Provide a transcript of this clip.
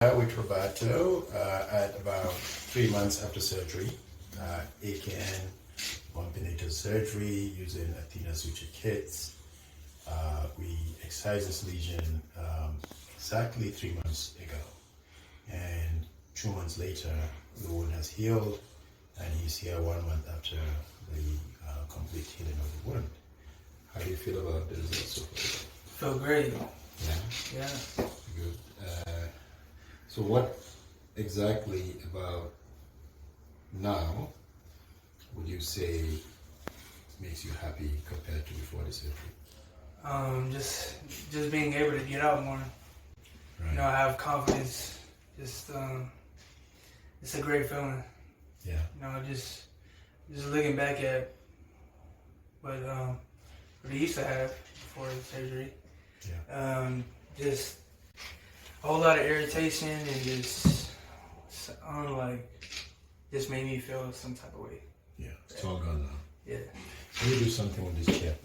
With Roberto at about 3 months after surgery, AKN Bumpinator surgery using Athena Suture Kits. We excised this lesion exactly 3 months ago, and 2 months later the wound has healed, and he's here 1 month after the complete healing of the wound. How do you feel about the results so far? Feel great. Yeah? Yeah. Good. So what exactly about now would you say makes you happy compared to before the surgery? Just being able to get out more. Right. You know, I have confidence. Just it's a great feeling. Yeah. You know, just looking back at what I used to have before the surgery. Yeah. Just a whole lot of irritation and just just made me feel some type of way. Yeah. It's all gone now. Yeah. Let me do something with this chair.